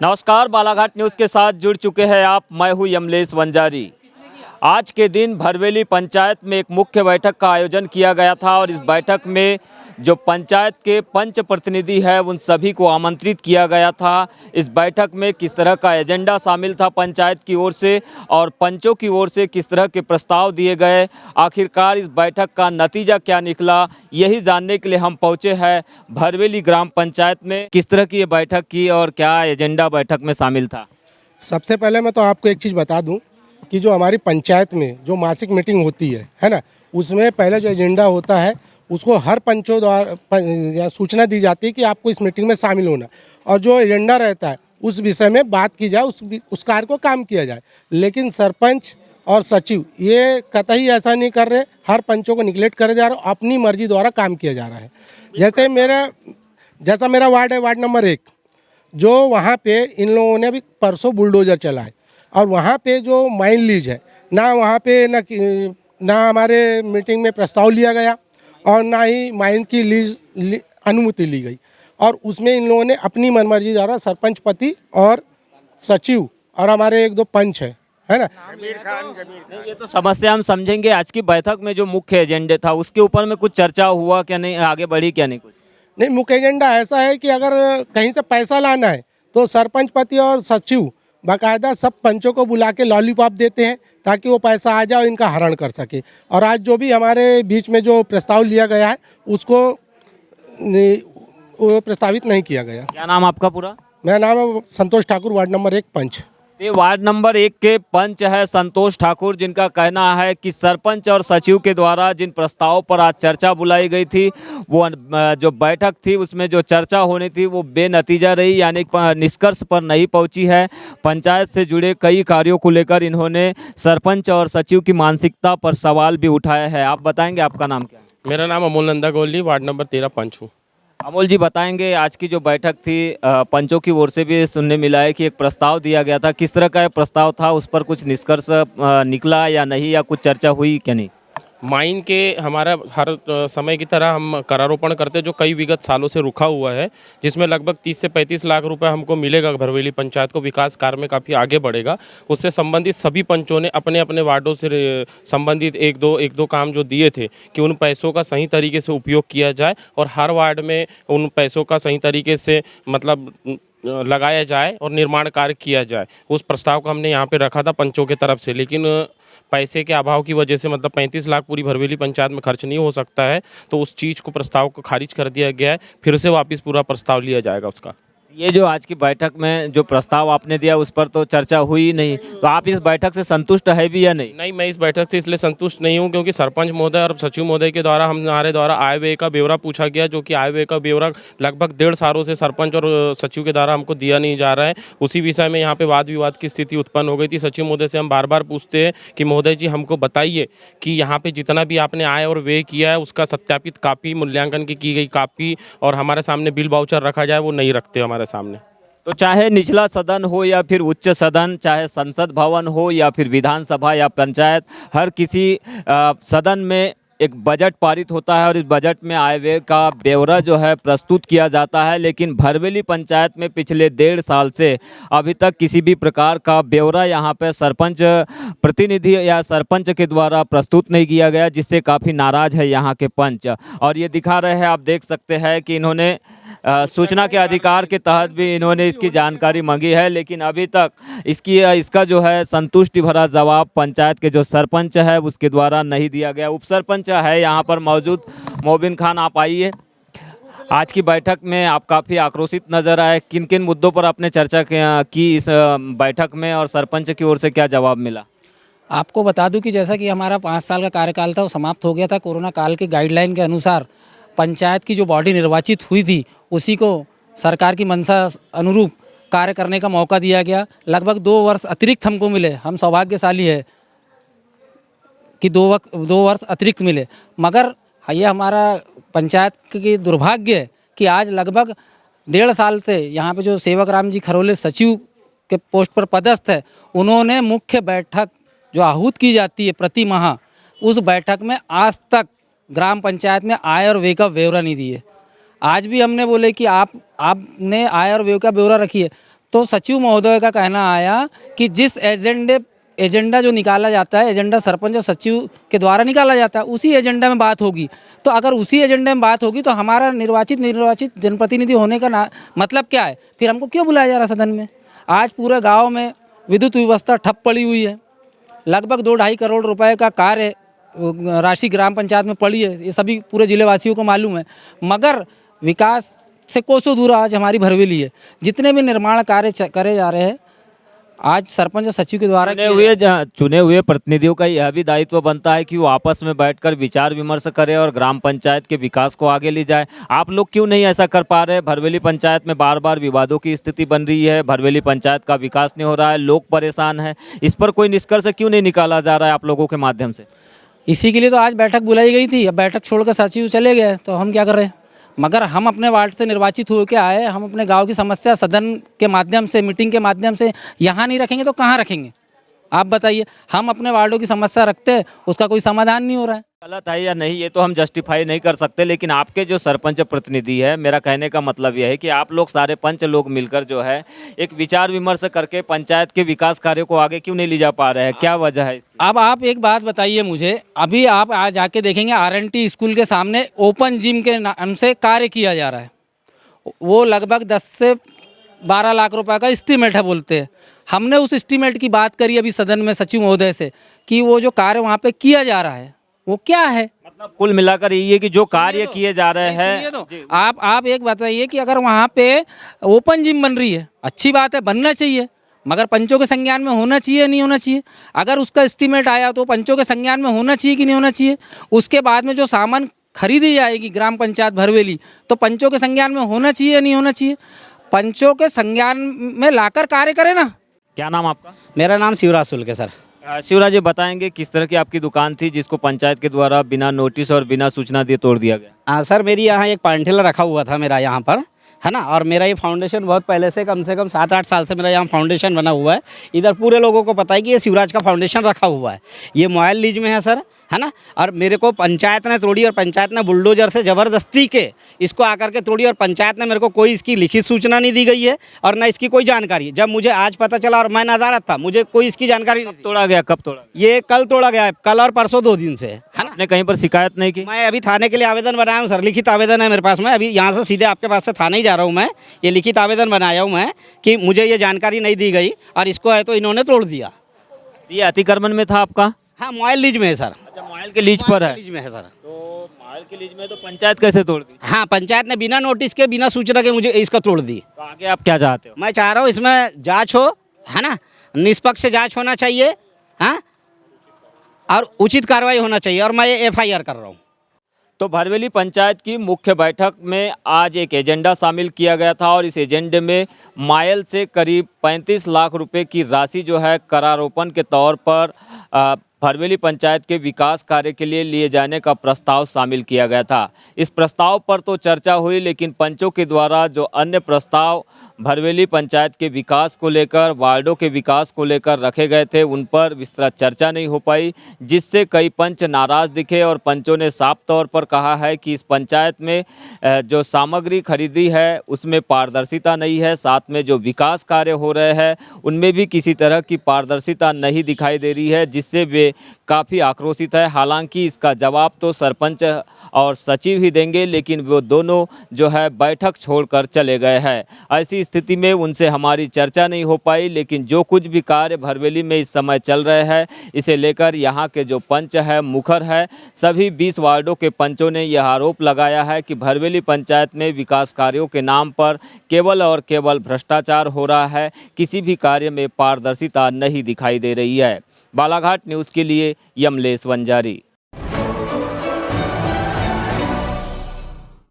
नमस्कार, बालाघाट न्यूज़ के साथ जुड़ चुके हैं आप। मैं हूं यमलेश वंजारी। आज के दिन भरवेली पंचायत में एक मुख्य बैठक का आयोजन किया गया था और इस बैठक में जो पंचायत के पंच प्रतिनिधि हैं उन सभी को आमंत्रित किया गया था। इस बैठक में किस तरह का एजेंडा शामिल था पंचायत की ओर से और पंचों की ओर से किस तरह के प्रस्ताव दिए गए, आखिरकार इस बैठक का नतीजा क्या निकला, यही जानने के लिए हम पहुंचे हैं भरवेली ग्राम पंचायत में। किस तरह की ये बैठक की और क्या एजेंडा बैठक में शामिल था। सबसे पहले मैं तो आपको एक चीज़ बता दूं कि जो हमारी पंचायत में जो मासिक मीटिंग होती है ना, उसमें पहले जो एजेंडा होता है उसको हर पंचों द्वारा सूचना दी जाती है कि आपको इस मीटिंग में शामिल होना, और जो एजेंडा रहता है उस विषय में बात की जाए, उस कार्य को काम किया जाए। लेकिन सरपंच और सचिव ये कतई ऐसा नहीं कर रहे, हर पंचों को निगलेक्ट करे जा रहे, अपनी मर्जी द्वारा काम किया जा रहा है। जैसा मेरा वार्ड है, वार्ड नंबर 1, जो वहाँ पे इन लोगों ने अभी परसों बुलडोजर चलाए और वहाँ पे जो माइन लीज है ना, वहाँ पे ना हमारे मीटिंग में प्रस्ताव लिया गया और ना ही माइन की अनुमति ली गई, और उसमें इन लोगों ने अपनी मनमर्जी द्वारा सरपंच पति और सचिव और हमारे 1-2 पंच है ना। ये तो समस्या हम समझेंगे। आज की बैठक में जो मुख्य एजेंडे था उसके ऊपर में कुछ चर्चा हुआ क्या, नहीं आगे बढ़ी क्या, नहीं कुछ? नहीं, मुख्य एजेंडा ऐसा है कि अगर कहीं से पैसा लाना है तो सरपंच पति और सचिव बाकायदा सब पंचों को बुला के लॉलीपॉप देते हैं ताकि वो पैसा आ जाए और इनका हरण कर सके। और आज जो भी हमारे बीच में जो प्रस्ताव लिया गया है उसको वो प्रस्तावित नहीं किया गया। क्या नाम आपका पूरा? मेरा नाम है संतोष ठाकुर, वार्ड नंबर 1 पंच। ये वार्ड नंबर 1 के पंच है संतोष ठाकुर, जिनका कहना है कि सरपंच और सचिव के द्वारा जिन प्रस्तावों पर आज चर्चा बुलाई गई थी, वो जो बैठक थी उसमें जो चर्चा होनी थी वो बेनतीजा रही, यानी निष्कर्ष पर नहीं पहुंची है। पंचायत से जुड़े कई कार्यों को लेकर इन्होंने सरपंच और सचिव की मानसिकता पर सवाल भी उठाया है। आप बताएंगे, आपका नाम क्या है? मेरा नाम अमोल नंदा गोली, वार्ड नंबर 13 पंच हूँ। अमोल जी बताएंगे, आज की जो बैठक थी पंचों की ओर से भी सुनने मिला है कि एक प्रस्ताव दिया गया था। किस तरह का प्रस्ताव था, उस पर कुछ निष्कर्ष निकला या नहीं, या कुछ चर्चा हुई क्या नहीं? माइन के हमारा हर समय की तरह हम करारोपण करते जो कई विगत सालों से रुका हुआ है, जिसमें लगभग 30 से 35 लाख रुपए हमको मिलेगा। भरवेली पंचायत को विकास कार्य में काफ़ी आगे बढ़ेगा। उससे संबंधित सभी पंचों ने अपने अपने वार्डों से संबंधित एक दो काम जो दिए थे कि उन पैसों का सही तरीके से उपयोग किया जाए और हर वार्ड में उन पैसों का सही तरीके से मतलब लगाया जाए और निर्माण कार्य किया जाए। उस प्रस्ताव को हमने यहाँ पे रखा था पंचों की तरफ से, लेकिन पैसे के अभाव की वजह से मतलब 35 लाख पूरी भरवेली पंचायत में खर्च नहीं हो सकता है, तो उस चीज़ को प्रस्ताव को खारिज कर दिया गया है। फिर से वापस पूरा प्रस्ताव लिया जाएगा उसका। ये जो आज की बैठक में जो प्रस्ताव आपने दिया उस पर तो चर्चा हुई ही नहीं, तो आप इस बैठक से संतुष्ट है भी या नहीं? नहीं, मैं इस बैठक से इसलिए संतुष्ट नहीं हूं क्योंकि सरपंच महोदय और सचिव महोदय के द्वारा हमारे द्वारा आय व्यय का ब्यौरा पूछा गया, जो कि आय व्यय का ब्यौरा लगभग 1.5 सालों से सरपंच और सचिव के द्वारा हमको दिया नहीं जा रहा है। उसी विषय में यहाँ पे वाद विवाद की स्थिति उत्पन्न हो गई थी। सचिव महोदय से हम बार बार पूछते हैं कि महोदय जी हमको बताइए कि यहाँ पे जितना भी आपने आय और व्यय किया है उसका सत्यापित कापी, मूल्यांकन की गई कापी और हमारे सामने बिल वाउचर रखा जाए, वो नहीं रखते हमारे सामने। तो चाहे निचला सदन हो या फिर उच्च सदन, चाहे संसद भवन हो या फिर विधानसभा या पंचायत, हर किसी सदन में एक बजट पारित होता है और इस बजट में आय व्यय का ब्यौरा जो है प्रस्तुत किया जाता है। लेकिन भरवेली पंचायत में पिछले 1.5 साल से अभी तक किसी भी प्रकार का ब्यौरा यहाँ पे सरपंच प्रतिनिधि या सरपंच के द्वारा प्रस्तुत नहीं किया गया, जिससे काफ़ी नाराज़ है यहाँ के पंच। और ये दिखा रहे हैं, आप देख सकते हैं कि इन्होंने सूचना के अधिकार के तहत भी इन्होंने इसकी जानकारी मांगी है, लेकिन अभी तक इसका जो है संतुष्टि भरा जवाब पंचायत के जो सरपंच है उसके द्वारा नहीं दिया गया। उप सरपंच है यहाँ पर मौजूद मोबिन खान, आप आइए। आज की बैठक में आप काफ़ी आक्रोशित नजर आए, किन किन मुद्दों पर आपने चर्चा की इस बैठक में और सरपंच की ओर से क्या जवाब मिला? आपको बता दूं कि जैसा कि हमारा 5 साल का कार्यकाल था वो समाप्त हो गया था। कोरोना काल के गाइडलाइन के अनुसार पंचायत की जो बॉडी निर्वाचित हुई थी उसी को सरकार की मंशा अनुरूप कार्य करने का मौका दिया गया। लगभग 2 वर्ष अतिरिक्त हमको मिले। हम सौभाग्यशाली है कि 2 वर्ष अतिरिक्त मिले, मगर ये हमारा पंचायत की दुर्भाग्य है कि आज लगभग 1.5 साल से यहाँ पे जो सेवक राम जी खरोले सचिव के पोस्ट पर पदस्थ है, उन्होंने मुख्य बैठक जो आहूत की जाती है प्रति माह, उस बैठक में आज तक ग्राम पंचायत में आय और व्यय का ब्यौरा नहीं दिए। आज भी हमने बोले कि आपने आय और व्यय का ब्यौरा रखिए, तो सचिव महोदय का कहना आया कि जिस एजेंडा जो निकाला जाता है, एजेंडा सरपंच और सचिव के द्वारा निकाला जाता है, उसी एजेंडा में बात होगी। तो अगर उसी एजेंडा में बात होगी तो हमारा निर्वाचित जनप्रतिनिधि होने का मतलब क्या है? फिर हमको क्यों बुलाया जा रहा सदन में? आज पूरे गांव में विद्युत व्यवस्था ठप पड़ी हुई है। लगभग 2-2.5 करोड़ रुपए का कार्य राशि ग्राम पंचायत में पड़ी है, ये सभी पूरे जिलेवासियों को मालूम है। मगर विकास से कोसों दूर आज हमारी भरवेली है। जितने भी निर्माण कार्य करे जा रहे हैं, आज सरपंच और सचिव के द्वारा चुने हुए प्रतिनिधियों का यह भी दायित्व बनता है कि वो आपस में बैठकर विचार विमर्श करें और ग्राम पंचायत के विकास को आगे ले जाए। आप लोग क्यों नहीं ऐसा कर पा रहे? भरवेली पंचायत में बार बार विवादों की स्थिति बन रही है, भरवेली पंचायत का विकास नहीं हो रहा है, लोग परेशान हैं। इस पर कोई निष्कर्ष क्यों नहीं निकाला जा रहा है आप लोगों के माध्यम से? इसी के लिए तो आज बैठक बुलाई गई थी। अब बैठक छोड़कर सचिव चले गए तो हम क्या कर रहे हैं? मगर हम अपने वार्ड से निर्वाचित होकर आए, हम अपने गांव की समस्या सदन के माध्यम से, मीटिंग के माध्यम से यहाँ नहीं रखेंगे तो कहाँ रखेंगे? आप बताइए। हम अपने वार्डों की समस्या रखते हैं, उसका कोई समाधान नहीं हो रहा है। गलत है या नहीं ये तो हम जस्टिफाई नहीं कर सकते, लेकिन आपके जो सरपंच प्रतिनिधि है, मेरा कहने का मतलब यह है कि आप लोग सारे पंच लोग मिलकर जो है एक विचार विमर्श करके पंचायत के विकास कार्य को आगे क्यों नहीं ले जा पा रहे हैं? क्या वजह है इसकी? अब आप एक बात बताइए मुझे, अभी आप आज जाके देखेंगे RNT स्कूल के सामने ओपन जिम के नाम से कार्य किया जा रहा है। वो लगभग 10 से 12 लाख रुपए का एस्टीमेट है बोलते हैं। हमने उस एस्टीमेट की बात करी अभी सदन में सचिव महोदय से कि वो जो कार्य वहाँ पे किया जा रहा है वो क्या है। मतलब कुल मिलाकर ये कि जो कार्य किए जा रहे हैं, तो आप एक बताइए कि अगर वहाँ पे ओपन जिम बन रही है, अच्छी बात है, बनना चाहिए, मगर पंचों के संज्ञान में होना चाहिए नहीं होना चाहिए? अगर उसका एस्टीमेट आया तो पंचों के संज्ञान में होना चाहिए कि नहीं होना चाहिए? उसके बाद में जो सामान खरीदी जाएगी ग्राम पंचायत भरवेली, तो पंचों के संज्ञान में होना चाहिए या नहीं होना चाहिए? पंचों के संज्ञान में लाकर कार्य करें ना। क्या नाम आपका? मेरा नाम शिवराज सुल्के सर। शिवराज जी, बताएंगे किस तरह की आपकी दुकान थी जिसको पंचायत के द्वारा बिना नोटिस और बिना सूचना दिए तोड़ दिया गया? हाँ सर, मेरी यहाँ एक पांठेला रखा हुआ था मेरा यहाँ पर, है ना। और मेरा ये फाउंडेशन बहुत पहले से कम 7-8 साल से मेरा यहाँ फाउंडेशन बना हुआ है। इधर पूरे लोगों को पता है कि ये शिवराज का फाउंडेशन रखा हुआ है। ये मोबाइल लीज में है सर, है ना। और मेरे को पंचायत ने तोड़ी और पंचायत ने बुलडोजर से ज़बरदस्ती के इसको आकर के तोड़ी और पंचायत ने मेरे को कोई इसकी लिखित सूचना नहीं दी गई है और ना इसकी कोई जानकारी। जब मुझे आज पता चला और मैं नदारत था, मुझे कोई इसकी जानकारी नहीं। तोड़ा गया? कब तोड़ा? ये कल तोड़ा गया है, कल और परसों 2 दिन से, है ना। आपने कहीं पर शिकायत नहीं की? मैं अभी थाने के लिए आवेदन बनाया हूँ सर, लिखित आवेदन है मेरे पास में। अभी यहाँ से सीधे आपके पास से थाने ही जा रहा हूँ मैं। ये लिखित आवेदन बनाया हूँ मैं कि मुझे ये जानकारी नहीं दी गई और इसको है तो इन्होंने तोड़ दिया। ये अतिक्रमण में था आपका? हाँ, मोबाइल लीज में है सर। अच्छा, मोबाइल के लीज पर है? लीज में है सर। तो मोबाइल के लीज में तो पंचायत कैसे तोड़ दी? हाँ, पंचायत ने बिना नोटिस के, बिना सूचना के मुझे इसका तोड़ दी। तो आगे आप क्या चाहते हो? मैं चाह रहा हूँ इसमें जांच हो, है ना, निष्पक्ष जांच होना चाहिए, हाँ, और उचित कार्रवाई होना चाहिए। और मैं ये FIR कर रहा हूँ। तो भरवेली पंचायत की मुख्य बैठक में आज एक एजेंडा शामिल किया गया था और इस एजेंडे में मायल से करीब 35 लाख रुपए की राशि जो है करारोपण के तौर पर भरवेली पंचायत के विकास कार्य के लिए जाने का प्रस्ताव शामिल किया गया था। इस प्रस्ताव पर तो चर्चा हुई, लेकिन पंचों के द्वारा जो अन्य प्रस्ताव भरवेली पंचायत के विकास को लेकर, वार्डों के विकास को लेकर रखे गए थे, उन पर विस्तृत चर्चा नहीं हो पाई, जिससे कई पंच नाराज़ दिखे और पंचों ने साफ तौर पर कहा है कि इस पंचायत में जो सामग्री खरीदी है उसमें पारदर्शिता नहीं है, साथ में जो विकास कार्य हो रहे हैं उनमें भी किसी तरह की पारदर्शिता नहीं दिखाई दे रही है, जिससे वे काफ़ी आक्रोशित है। हालांकि इसका जवाब तो सरपंच और सचिव ही देंगे, लेकिन वो दोनों जो है बैठक छोड़कर चले गए हैं। ऐसी स्थिति में उनसे हमारी चर्चा नहीं हो पाई, लेकिन जो कुछ भी कार्य भरवेली में इस समय चल रहे हैं, इसे लेकर यहाँ के जो पंच है, मुखर है, सभी 20 वार्डों के पंचों ने यह आरोप लगाया है कि भरवेली पंचायत में विकास कार्यों के नाम पर केवल और केवल भ्रष्टाचार हो रहा है, किसी भी कार्य में पारदर्शिता नहीं दिखाई दे रही है। बालाघाट न्यूज़ के लिए यमलेश वंजारी।